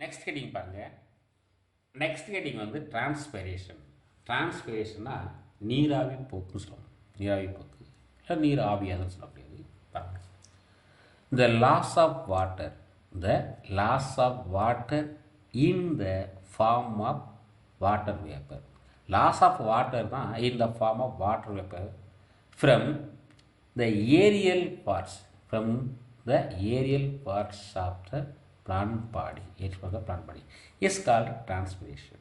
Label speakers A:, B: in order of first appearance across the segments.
A: Next heading பாருங்கள். Next heading வந்து transpiration. டிரான்ஸ்பிரேஷன்னா நீராவி போக்குன்னு சொல்லுவாங்க. நீராவி போக்கு இல்லை நீர் ஆவியாதுன்னு சொல்லக்கூடியது. பாருங்கள், the loss of water in the form of water vapor. Loss of water தான் in the form of water vapor from the aerial parts of the plant body is called transpiration.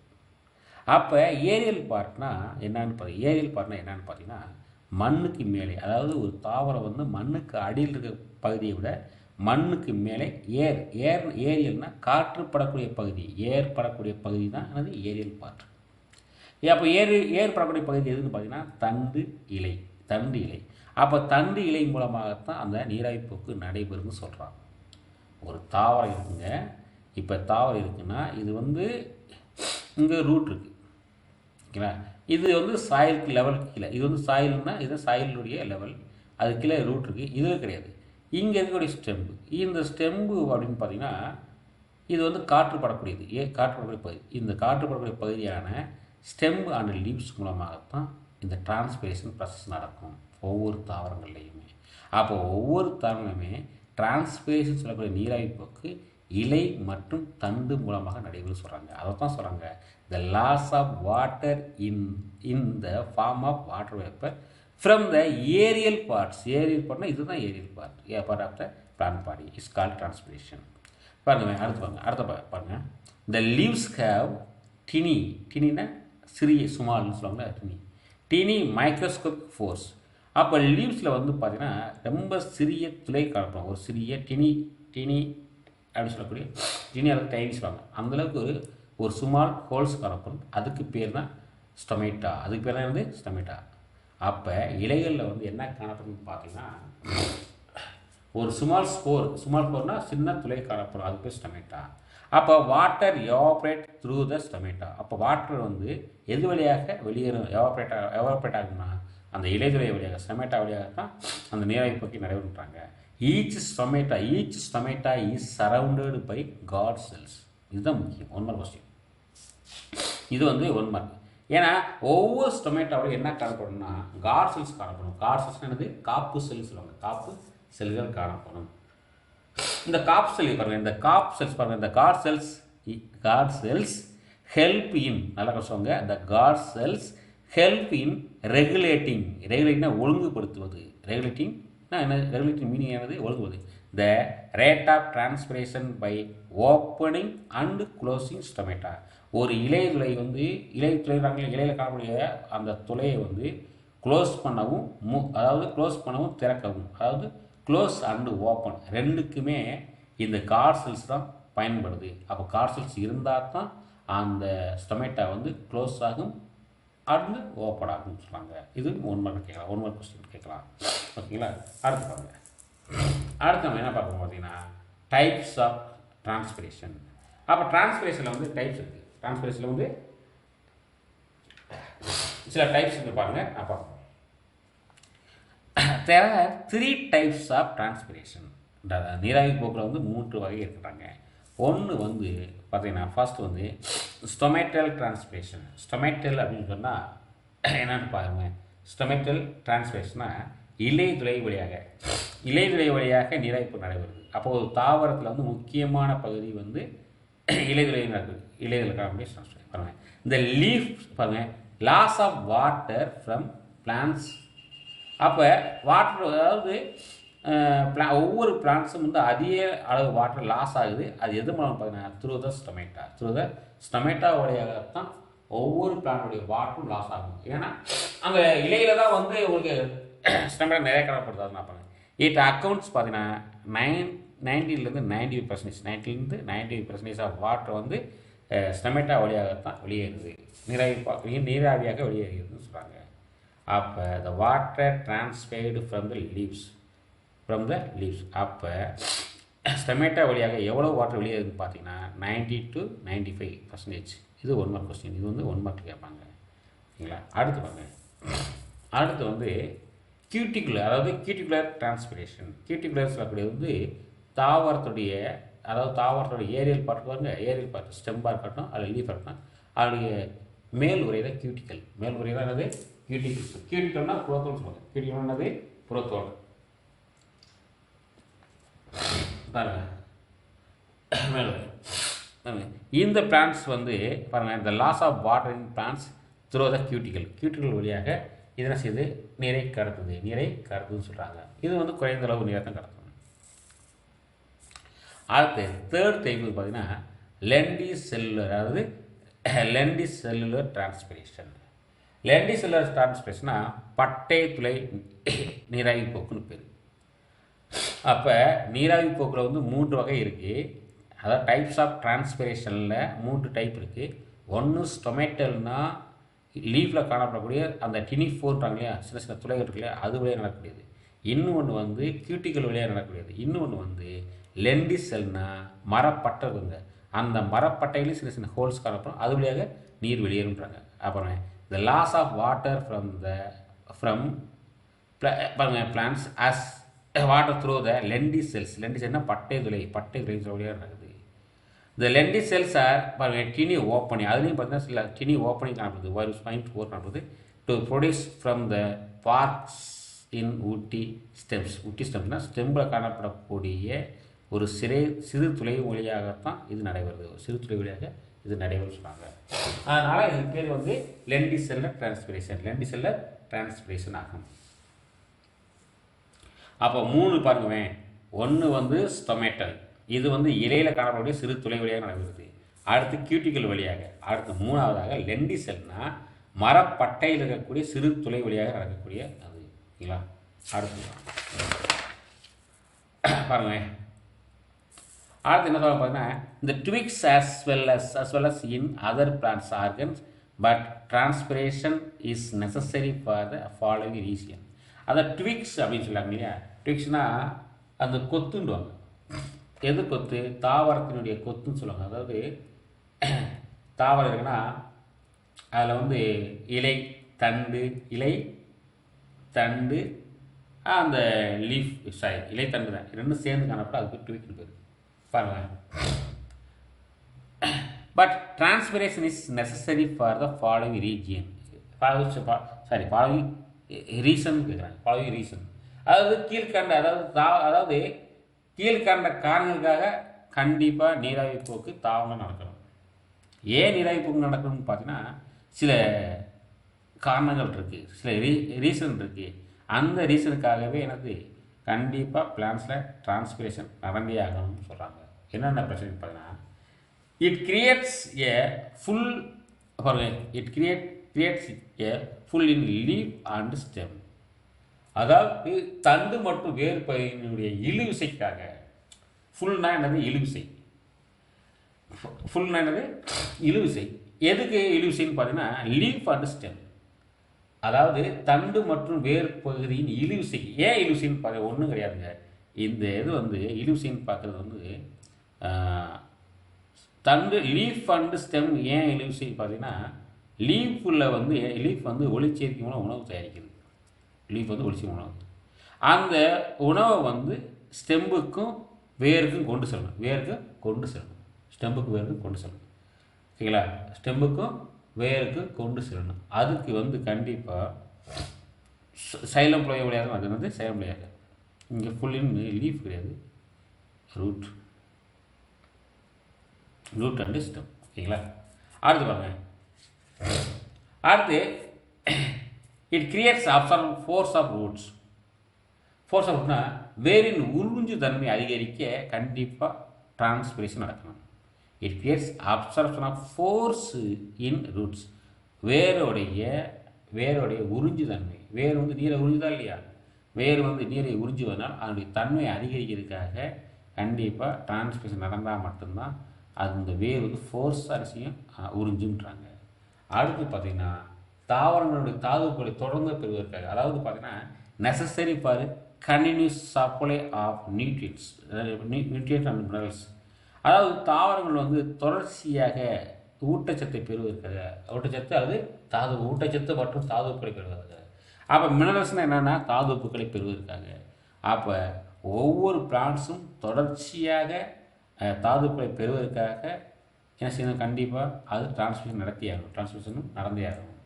A: அப்போ ஏரியல் பார்ட்னா என்னன்னு பார்த்தீங்கன்னா மண்ணுக்கு மேலே, அதாவது ஒரு தாவரம் வந்து மண்ணுக்கு அடியில் இருக்க பகுதியை விட மண்ணுக்கு மேலே ஏரியல்னா காற்று படக்கூடிய பகுதி, படக்கூடிய பகுதி தான் அது ஏரியல் பார்ட். அப்போ ஏர் படக்கூடிய பகுதி எதுன்னு பார்த்தீங்கன்னா தண்டு இலை. அப்போ தண்டு இலை மூலமாகத்தான் அந்த நீராவி போக்கு நடைபெறும்னு சொல்கிறாங்க. ஒரு தாவரம் இருக்குங்க. இப்போ தாவரம் இருக்குன்னா இது வந்து இங்கே ரூட் இருக்குது, ஓகேங்களா? இது வந்து சாயிலுக்கு லெவலுக்கு கீழே, இது வந்து சாயில்னா இது சாயிலுடைய லெவல், அது கீழே ரூட் இருக்குது. இது கிடையாது. இங்கே இருக்கக்கூடிய ஸ்டெம்பு, இந்த ஸ்டெம்பு அப்படின்னு பார்த்தீங்கன்னா இது வந்து காற்று படக்கூடியது, காற்று படக்கூடிய பகுதி. இந்த காற்று படக்கூடிய பகுதியான ஸ்டெம்பு அண்ட் லீவ்ஸ் மூலமாகத்தான் இந்த டிரான்ஸ்பிரேஷன் ப்ராசஸ் நடக்கும் ஒவ்வொரு தாவரங்கள்லையுமே. அப்போ ஒவ்வொரு தாவரங்களுமே டிரான்ஸ்பிரேஷன் சொல்லக்கூடிய நீராவி போக்கு இலை மற்றும் தண்டு மூலமாக நடைபெறும் சொல்கிறாங்க. அதை தான் சொல்கிறாங்க the loss of water in the form of water vapor from the aerial parts. Aerial பார்ட்னா இதுதான் aerial part of the plant body is called transpiration. பாருங்கள், அடுத்த பாருங்கள். the leaves have tiny சிறிய சுமால்னு சொல்லுவாங்களா, tiny microscopic force. அப்போ லீவ்ஸில் வந்து பார்த்தீங்கன்னா ரொம்ப சிறிய துளை காணப்படும். ஒரு சிறிய டினி அப்படின்னு சொல்லக்கூடிய டினியாக டைனி சொல்லுவாங்க. அந்தளவுக்கு ஒரு சுமால் ஹோல்ஸ் காணப்படும். அதுக்கு பேர் தான் ஸ்டொமேட்டா. அதுக்கு பேர் தான் வந்து ஸ்டொமேட்டா. அப்போ இலைகளில் வந்து என்ன காணப்படும்னு பார்த்தீங்கன்னா ஒரு சுமால் ஸ்போர்னால் சின்ன துளை காணப்படும். அதுக்கு பேர் ஸ்டொமேட்டா. அப்போ water evaporate through the stomata. அப்போ வாட்டர் வந்து எது வழியாக வெளியேறும், எவாப்ரேட் ஆகும்னா அந்த இலைதுளை வழியாக, ஸ்டொமேட்டா வழியாக தான் அந்த நீராவி போக்கை நடைபெறுன்றாங்க. Each stomata is surrounded by guard cells. இதுதான் முக்கியம். 1 மார்க் கொஸ்டின். இது வந்து 1 மார்க். ஏன்னா ஒவ்வொரு ஸ்டொமேட்டாவோட என்ன காணப்படும்னா காட் செல்ஸ் காணப்படும். காட் செல்ஸ் என்னது, காப்பு செல்ஸ் சொல்லுவாங்க. காப்பு செல்கள் காணப்படும். இந்த காப் செல் பாருங்கள், இந்த காட் செல்ஸ் ஹெல்ப் இன், நல்லா சொல்லுவாங்க, இந்த காட் செல்ஸ் ஹெல்ப் இன் ரெகுலேட்டிங்னா ஒழுங்குபடுத்துவது. ரெகுலேட்டிங்னா என்ன, ரெகுலேட்டிங் மீனிங் என்னது, ஒழுங்குவது. The rate of transpiration by opening and closing stomata. ஒரு இலைத்துளை வந்து இலையில் காணக்கூடிய அந்த துளையை வந்து க்ளோஸ் பண்ணவும் திறக்கவும், அதாவது க்ளோஸ் அண்டு ஓப்பன் ரெண்டுக்குமே இந்த காட் செல்ஸ் தான் பயன்படுது. அப்போ காட் செல்ஸ் இருந்தால் தான் அந்த ஸ்டொமேட்டா வந்து க்ளோஸ் ஆகும் அண்டு ஓப்பன் ஆகும்னு சொல்கிறாங்க. இது 1 மார்க் கேட்கலாம், 1 மார்க் கொஸ்டின் கேட்கலாம், ஓகேங்களா? அடுத்து நம்ம என்ன பார்க்கணும் பார்த்தீங்கன்னா டைப்ஸ் ஆஃப் டிரான்ஸ்பிரேஷன். அப்போ டிரான்ஸ்பிரேஷனில் வந்து டைப்ஸ் இருக்குது. டிரான்ஸ்பிரேஷனில் வந்து சில டைப்ஸ் இருக்குது பாருங்கள், நான் பார்க்கணும். there are 3 types of transpiration. நீராவி போக்கில் வந்து 3 வகை இருக்கிறாங்க. ஒன்று வந்து பார்த்தீங்கன்னா ஃபர்ஸ்ட் வந்து ஸ்டொமேட்டல் டிரான்ஸ்பிரேஷன். ஸ்டொமேட்டல் அப்படின்னு சொன்னால் என்னென்னு பாருங்கள். ஸ்டொமேட்டல் டிரான்ஸ்பிரேஷன்னா இலைதுளை வழியாக நீராவி போக்கு நடைபெறுது. அப்போ ஒரு தாவரத்தில் வந்து முக்கியமான பகுதி வந்து இலைதுளை நடக்குது. இலைதுளை காணக்கூடிய டிரான்ஸ்பிரேஷன் பாருங்கள். இந்த லீஃப் பாருங்கள், loss of water from plants. அப்போ வாட்டர், அதாவது ஒவ்வொரு பிளான்ட்ஸும் வந்து அதிக அளவு வாட்டர் லாஸ் ஆகுது. அது எது மூலம் பார்த்தீங்கன்னா த்ரூ த ஸ்டொமேட்டா வழியாகத்தான் ஒவ்வொரு பிளான்ட்டுடைய வாட்டரும் லாஸ் ஆகும். ஏன்னா அங்கே இலையில தான் வந்து உங்களுக்கு ஸ்டொமேட்டா நிறைய காணப்படுது. அது நான் பண்ணுறேன். இட் அக்கௌண்ட்ஸ் பார்த்தீங்கன்னா 90% 90% ஆஃப் வாட்டர் வந்து ஸ்டொமேட்டா வழியாகத்தான் வெளியேறுது, நீராவியாக வெளியேறுதுன்னு சொல்கிறாங்க. அப்போ the water transferred from the leaves. அப்போ ஸ்டொமேட்டா வழியாக எவ்வளோ வாட்டர் வெளியேறுதுன்னு பார்த்தீங்கன்னா 90 to 95%. இது 1 மார்க் கொஸ்டின். இது வந்து 1 மார்க் கேட்பாங்க, ஓகேங்களா? அடுத்து வந்து கியூட்டிகுலர், அதாவது கியூட்டிகுலர் டிரான்ஸ்பிரேஷன். கியூட்டிகுலர் சொல்லக்கூடியது வந்து தாவரத்துடைய அதாவது தாவரத்தோட ஏரியல் பார்ட் பாருங்க, ஏரியல் பார்ட் ஸ்டெம்பாக இருக்கட்டும் அதில் லீஃப் இருக்கட்டும், அதனுடைய மேல் உரை தான் கியூட்டிக்கல். மேல் உரை தான் என்னது கியூட்டிக்கல். கியூட்டிக்கல்னா புறத்தோல் சொல்லுவாங்க. கியூட்டிக்கல் என்னது புறத்தோல். பாருங்க மேல் உரை. இந்த பிளான்ஸ் வந்து பாருங்கள், இந்த loss of water in plants through the cuticle. Cuticle வழியாக இதனை செய்து நீரை கடத்துதுன்னு சொல்கிறாங்க. இது வந்து குறைந்த அளவு நீரை தான் கடத்தும். அடுத்து தேர்ட் டைப் பார்த்தீங்கன்னா லெண்டி செல்லுலர், அதாவது Lendi cellular transpiration. Lendi cellular டிரான்ஸ்பிரேஷனா பட்டை துளை நீராவி போக்குன்னு பேர். அப்போ நீராவி போக்கில் வந்து 3 வகை இருக்குது. அதாவது டைப்ஸ் ஆஃப் டிரான்ஸ்பிரேஷனில் 3 டைப் இருக்குது. ஒன்று ஸ்டொமேட்டல்னா லீஃபில் காணப்படக்கூடிய அந்த டினிஃபோர்ன்றாங்க இல்லையா, சின்ன சின்ன துளைகள் இருக்கு இல்லையா, அது வழியாக நடக்கக்கூடியது. இன்னொன்று வந்து கியூட்டிக்கல் வழியாக நடக்கக்கூடியது. இன்னொன்று வந்து லெண்டி செல்னா மரப்பட்டைங்க, அந்த மரப்பட்டையிலும் சின்ன சின்ன ஹோல்ஸ் காணப்படும், அது வழியாக நீர் வெளியேறுன்றாங்க. அப்புறம் the loss of water from plants as water through the lenticels. லெண்டி செல்னா பட்டை துளை வழியாக நடக்குது. இந்த லெண்டி செல்ஸ் ஆர் பாருங்கள் டினி ஓப்பனிங், அதுலேயும் பார்த்தீங்கன்னா சில டினி ஓப்பனிங் காணப்படுது, -4 காணப்படுது. To produce from the barks in woody stems. Woody ஸ்டெம்ஸ்னால் ஸ்டெம்பில் காணப்படக்கூடிய ஒரு சிறு துளை வழியாகத்தான் இது நடைபெறுது. சிறு துளை வழியாக இது நடைபெறும் சொல்கிறாங்க. அதனால் இது பேர் வந்து Lendi seller transpiration. Lendi seller transpiration ஆகும். அப்போ 3 பாருங்கவேன். ஒன்று வந்து ஸ்டொமேட்டல், இது வந்து இலையில் காணப்படக்கூடிய சிறு துளை வழியாக நடைபெறுது. அடுத்து கியூட்டிக்கல் வழியாக. அடுத்து 3ஆவதாக லெண்டி செல்னா மரப்பட்டையில் இருக்கக்கூடிய சிறு துளை வழியாக நடக்கக்கூடிய அது. ஓகேங்களா? அடுத்து பாருங்க. அடுத்து என்ன சொல்ல பார்த்தீங்கன்னா இந்த twigs as well as in other plants organs, but transpiration is necessary for the following reason. அதை ட்விக்ஸ் அப்படின்னு சொல்லுவாங்க இல்லையா. ட்விக்ஸ்னால் அந்த கொத்துண்டுவாங்க. எது கொத்து? தாவரத்தினுடைய கொத்துன்னு சொல்லுவாங்க. அதாவது தாவரம் இருக்குன்னா அதில் வந்து இலை தண்டு அந்த லீஃப் இலை தண்டு தான் ரெண்டும் சேர்ந்து காணப்பட அதுக்கு ட்விக்னு பேர். பாருங்கள். But transpiration is necessary for the following following reason கேட்குறாங்க. ஃபாலோவிங் ரீசன் அதாவது கீழ்கண்ட காரணங்களுக்காக கண்டிப்பாக நீராவி போக்கு தாவரம் நடக்கணும். ஏன் நீராவி போக்கு நடக்கணும்னு பார்த்தீங்கன்னா சில காரணங்கள் இருக்குது, சில ரீசன் இருக்குது. அந்த ரீசனுக்காகவே எனக்கு கண்டிப்பாக பிளான்ஸில் டிரான்ஸ்பிரேஷன் நடந்தே ஆகணும்னு சொல்கிறாங்க. என்னென்ன பிரச்சனை பார்த்தீங்கன்னா it creates a full in leave and stem. அதாவது தண்டு மற்றும் வேறு பகுதியினுடைய இழுவிசைக்காக. ஃபுல்னா என்னது? இழுவிசை. ஃபுல்னா என்னது? இழுவிசை. எதுக்கு இழுவிசைன்னு பார்த்தீங்கன்னா லீஃப் அண்ட் ஸ்டெம், அதாவது தண்டு மற்றும் வேறு பகுதியின் இழுவிசைக்கு. ஏன் இழுவிசைன்னு பார்க்க ஒன்றும் கிடையாதுங்க. இந்த இது வந்து இழுவிசைன்னு பார்க்குறது வந்து தண்டு லீஃப் அண்டு ஸ்டெம். ஏன் இழுவிசைன்னு பார்த்தீங்கன்னா லீஃப் வந்து ஒளிச்சேர்க்கை மூலம் உணவு தயாரிக்கிறது. லீஃப் வந்து ஒளிச்சேர்க்கை உணவு, அந்த உணவை வந்து ஸ்டெம்புக்கும் வேருக்கும் கொண்டு செல்லணும். ஸ்டெம்புக்கு வேருக்கும் கொண்டு செல்லணும். ஓகேங்களா? ஸ்டெம்புக்கும் வேருக்கும் கொண்டு செல்லணும். அதுக்கு வந்து கண்டிப்பாக சைலம் புளைய முடியாது. அது வந்து சைலம் புளையாது. இங்கே ஃபுல்லின்னு லீஃப் கிடையாது, ரூட் அண்டு ஸ்டெம். ஓகேங்களா? அடுத்து பாருங்க. அடுத்து it creates force of roots. Force of ரூட்னா வேரின் உறிஞ்சு தன்மை அதிகரிக்க கண்டிப்பாக டிரான்ஸ்பிரேஷன் நடக்கணும். It creates absorption of force in roots. வேரோடைய உறிஞ்சு தன்மை. வேர் வந்து நீரை உறிஞ்சுதா இல்லையா? வேர் வந்து நீரை உறிஞ்சுவதனால் அதனுடைய தன்மையை அதிகரிக்கிறதுக்காக கண்டிப்பாக டிரான்ஸ்பிரேஷன் நடந்தால் மட்டும்தான் அது இந்த வேர் வந்து ஃபோர்ஸாக செய்யும் உறிஞ்சுன்றாங்க. அடுத்து பார்த்திங்கன்னா தாவரங்களுடைய தாதுக்களை தொடர்ந்து பெறுவதற்காக, அதாவது பார்த்திங்கன்னா necessary for continuous supply of nutrients and minerals. அதாவது தாவரங்கள் வந்து தொடர்ச்சியாக ஊட்டச்சத்தை பெறுவதற்காக, ஊட்டச்சத்து மற்றும் தாதுப்புகளை பெறுவதற்காக. அப்போ மினரல்ஸ்னால் என்னென்னா தாதுப்புகளை பெறுவதற்காக. அப்போ ஒவ்வொரு பிளான்ட்ஸும் தொடர்ச்சியாக தாதுக்களை பெறுவதற்காக என்ன செய்யணும், கண்டிப்பாக அது டிரான்ஸ்மிஷன் நடத்தி ஆகணும், டிரான்ஸ்மிஷனும் நடந்தே ஆகணும்.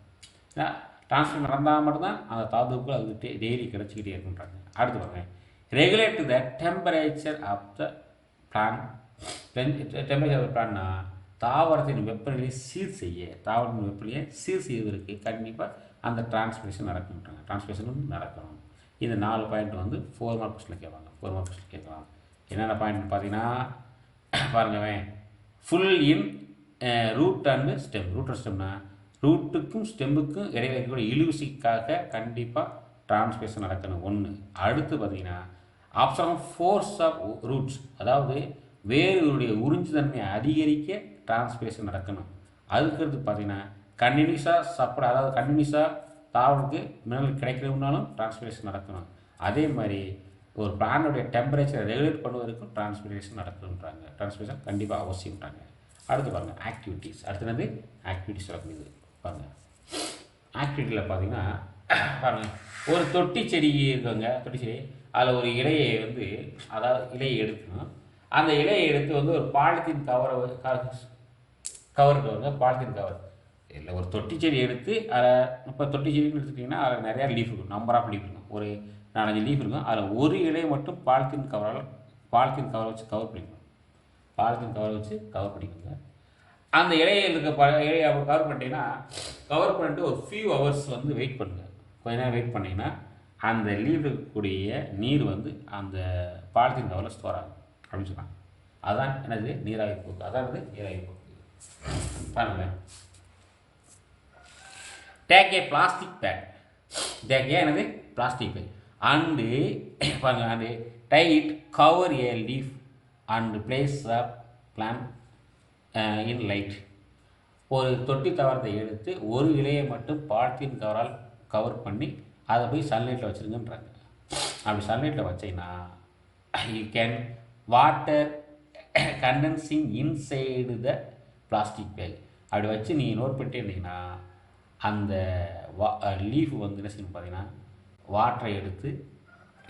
A: டிரான்ஸ்மிஷன் நடந்தால் மட்டும்தான் அந்த தாதுக்கள் அது டெய்லி கிடச்சிக்கிட்டே இருக்குன்றாங்க. அடுத்து பாருங்க, regulate the temperature of the plant. Temperature of பிளான்னா தாவரத்தின் வெப்பநிலையை சீர் செய்ய, தாவரத்தின் வெப்பநிலையை சீர் செய்வதற்கு கண்டிப்பாக அந்த டிரான்ஸ்மிஷன் நடக்குன்றாங்க, டிரான்ஸ்மிஷனும் நடக்கணும். இந்த 4 பாயிண்ட் வந்து 4 மார்க் கொஸ்டினில் கேட்பாங்க, 4 மார்க் கொஸ்டின் கேட்கலாம். என்னென்ன பாயிண்ட் பார்த்தீங்கன்னா பாருங்கவேன், pull in root and stem. Root and ஸ்டெம்னா ரூட்டுக்கும் ஸ்டெம்முக்கும் இடையில இருக்கக்கூடிய இழுவிசைக்காக கண்டிப்பாக டிரான்ஸ்மிஷன் நடக்கணும் ஒன்று. அடுத்து பார்த்தீங்கன்னா ஆப்ஷன் ஃபோர்ஸ் ஆஃப் ரூட்ஸ், அதாவது வேர்களுடைய உறிஞ்சுதன்மையை அதிகரிக்க டிரான்ஸ்மிஷன் நடக்கணும். அதுக்கடுத்து பார்த்தீங்கன்னா கண்டினியூஸாக சப்ளை, அதாவது கண்டினியூஸாக தாவலுக்கு மினரல் கிடைக்கிறதுனாலும் டிரான்ஸ்பிரேஷன் நடக்கணும். அதே மாதிரி ஒரு பிளானுடைய டெம்பரேச்சரை ரெகுலேட் பண்ணுவதற்கும் டிரான்ஸ்பிரேஷன் நடக்கணுன்றாங்க. டிரான்ஸ்பிரேஷன் கண்டிப்பாக அவசியம்ன்றாங்க. அடுத்து பாருங்கள் ஆக்டிவிட்டீஸ். அடுத்தது ஆக்டிவிட்டீஸ் சொல்லக்கூடியது பாருங்கள். ஆக்டிவிட்டியில் பார்த்தீங்கன்னா பாருங்கள், ஒரு தொட்டி செடி இருக்காங்க, தொட்டி செடி, அதில் ஒரு இலையை வந்து, அதாவது இலையை எடுக்கணும். அந்த இலையை எடுத்து வந்து ஒரு பாலித்தீன் கவருக்கு வந்து பாலித்தீன் கவர் இல்லை, ஒரு தொட்டி செடி எடுத்து அதில், இப்போ தொட்டி செடின்னு எடுத்துக்கிட்டிங்கன்னா அதில் நிறையா லீஃப் இருக்கும், நம்பர் ஆஃப் லீஃப் இருக்கும், ஒரு 4-5 லீஃப் இருக்கும். அதில் ஒரு இலையை மட்டும் பாலித்தீன் கவரை வச்சு கவர் பண்ணிக்கணும். பாலித்தீன் கவரை வச்சு கவர் பண்ணிக்கோங்க. அந்த இலையை இலையை கவர் பண்ணிட்டீங்கன்னா, கவர் பண்ணிட்டு ஒரு ஃபியூ ஹவர்ஸ் வந்து வெயிட் பண்ணுங்கள். கொஞ்ச நேரம் வெயிட் பண்ணிங்கன்னா அந்த லீவ் இருக்கக்கூடிய நீர் வந்து அந்த பாலித்தீன் கவரில் ஸ்டோர் ஆகும் அப்படின்னு சொன்னாங்க. அதான் என்னது நீராவி போக்கு, அதான் நீராவி போக்கு. பாருங்களேன், take a plastic bag, take a என்னது பிளாஸ்டிக் பேக் அண்டு பாருங்க, and tight cover a leaf and place of plant in light. ஒரு தொட்டி தாவரத்தை எடுத்து ஒரு இலையை மட்டும் பாலித்தீன் கவரால் கவர் பண்ணி அதை போய் சன்லைட்டில் வச்சுருங்கன்றாங்க. அப்படி சன்லைட்டில் வச்சிங்கன்னா you can water condensing inside the plastic bag. அப்படி வச்சு நீங்கள் நோட் பண்ணிட்டே இருந்தீங்கன்னா அந்த லீஃப் வந்து என்ன செய்யணும் பார்த்தீங்கன்னா, வாட்டரை எடுத்து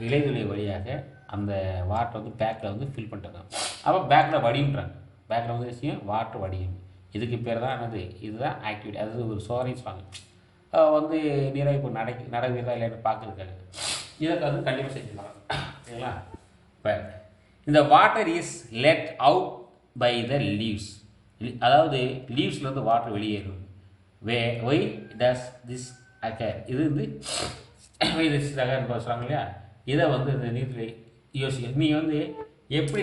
A: இலைகளை வழியாக அந்த வாட்டரை வந்து பேக்கில் வந்து ஃபில் பண்ணிட்டாங்க. அப்போ பேக்கில் வடின்றாங்க, பேக்கில் வந்து விஷயம் வாட்டர் வடியும். இதுக்கு பேர் தான் என்னது, இதுதான் ஆக்டிவிட்டி. அதாவது ஒரு சோதனை சொல்லுவாங்க, வந்து நீராக இப்போ நடக்குதா இல்லைன்னு பார்க்குறதுக்காக இதை வந்து கண்டிப்பாக செஞ்சுக்கலாம் சரிங்களா. இப்போ இந்த water is let out by the leaves, அதாவது லீவ்ஸ்லேருந்து வாட்டர் வெளியேறும். ஒய் டஸ் திஸ் அக்கர், இது வந்து திஸ் அக்கர் சொல்கிறாங்க இல்லையா. இதை வந்து இந்த நீரில் யோசிக்க, நீங்கள் வந்து எப்படி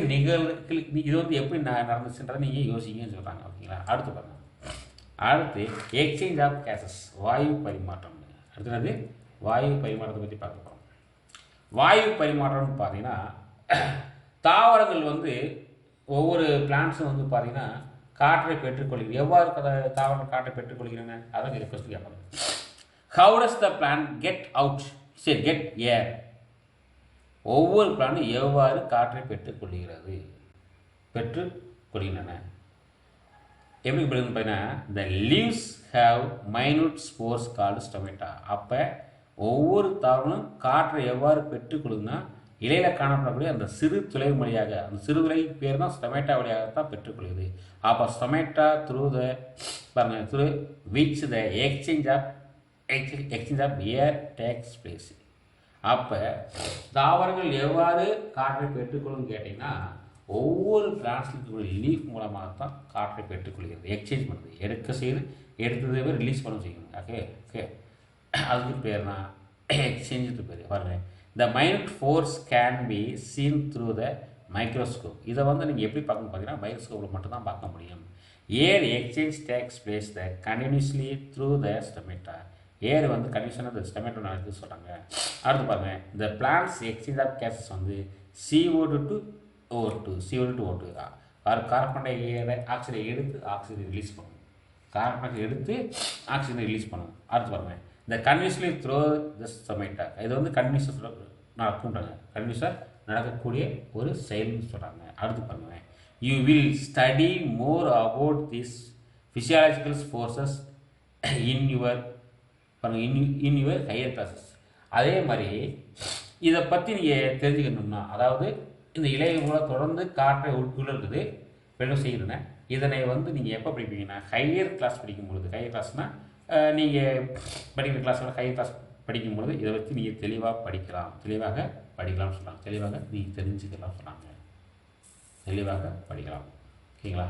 A: இது வந்து எப்படி நடந்துச்சுன்றதை நீங்கள் யோசிங்கன்னு சொல்கிறாங்க ஓகேங்களா. அடுத்து பாருங்கள், அடுத்து எக்ஸ்சேஞ்ச் ஆஃப் கேசஸ், வாயு பரிமாற்றம். அடுத்தது வாயு பரிமாற்றத்தை பற்றி பார்க்க போகிறோம். வாயு பரிமாற்றம்னு பார்த்தீங்கன்னா, தாவரங்கள் வந்து ஒவ்வொரு பிளான்ட்ஸும் வந்து பார்த்தீங்கன்னா காற்றை பெற்றுக்கொள்கிறது. எவ்வாறு தாவரங்கள் காற்றை பெற்றுக்கொள்கிறன, அதான் இதை ஃபஸ்ட்டு கேட்பாங்க. How does the plant get out, சரி கெட் ஏர். ஒவ்வொரு பிளானும் எவ்வாறு காற்றை பெற்றுக்கொள்கின்றன. எப்படி பார்த்தீங்கன்னா, த leaves have minute spores called stomata. அப்போ ஒவ்வொரு தாவரமும் காற்றை எவ்வாறு பெற்றுக்கொள்ளுதுன்னா, இலையில் காணப்படக்கூடிய அந்த சிறு துளை வழியாக, அந்த சிறு துளை பேர் தான் ஸ்டொமேட்டா வழியாகத்தான் பெற்றுக்கொள்கிறது. அப்போ ஸ்டொமேட்டா த்ரூ த பாருங்க through which the exchange of air takes place. அப்போ தாவரங்கள் எவ்வாறு காற்றை பெற்றுக்கொள்ளுன்னு கேட்டிங்கன்னா, ஒவ்வொரு பிளான்ட்ஸ்லையும் லீஃப் மூலமாக தான் காற்றை பெற்றுக்கொள்கிறது. எக்ஸ்சேஞ்ச் பண்ணுறது, எடுத்ததே ரிலீஸ் பண்ண செய்யணும். ஓகே ஓகே, அதுக்கு பேர் தான் எக்ஸ்சேஞ்சு பேர். பாருங்கள், the minute force can be seen through the microscope. இதை வந்து நீங்கள் எப்படி பார்க்கணும் பார்த்தீங்கன்னா, மைக்ரோஸ்கோப்பில் மட்டும்தான் பார்க்க முடியும். Air exchange takes place the continuously through the stomata. Air வந்து கண்டிஷனாக இந்த ஸ்டொமேட்டோ நடக்குது சொல்கிறாங்க. அடுத்து பாருங்கள், இந்த பிளான்ட்ஸ் எக்ஸ்சேஞ்ச் ஆஃப் கேஸஸ் வந்து CO2 to O2, CO2 to O2. Carbon tie ஆக்சைடை எடுத்து ஆக்சிஜன் ரிலீஸ் பண்ணும், கார்பன் எடுத்து ஆக்சிஜனை ரிலீஸ் பண்ணும். அடுத்து பாருங்கள், இந்த கன்வியூஸ்லி த்ரோ த ஸ்டொமேட்டா. இது வந்து கன்வியூஸாக நடக்கும்ன்றாங்க, கன்வியூஸாக நடக்கக்கூடிய ஒரு செயல்னு சொல்கிறாங்க. அடுத்து பாருங்கள், you will study more about this physiological forces in your higher classes. அதே மாதிரி இதை பற்றி நீங்கள் தெரிஞ்சுக்கணும்னா, அதாவது இந்த இலையை கூட தொடர்ந்து காற்றை உட்குள்ளே இருக்குது வெளியே செய்கிறேன். இதனை வந்து நீங்கள் எப்போ படிப்பீங்கன்னா ஹையர் கிளாஸ் படிக்கும் பொழுது, ஹையர் கிளாஸ்னால் நீங்கள் படிக்கிற கிளாஸில் ஹையர் கிளாஸ் படிக்கும் பொழுது இதை வச்சு நீங்கள் தெளிவாக படிக்கலாம்னு சொல்கிறாங்க. தெளிவாக நீங்கள் தெரிஞ்சுக்கலாம் சொன்னாங்க. தெளிவாக படிக்கலாம். ஓகேங்களா?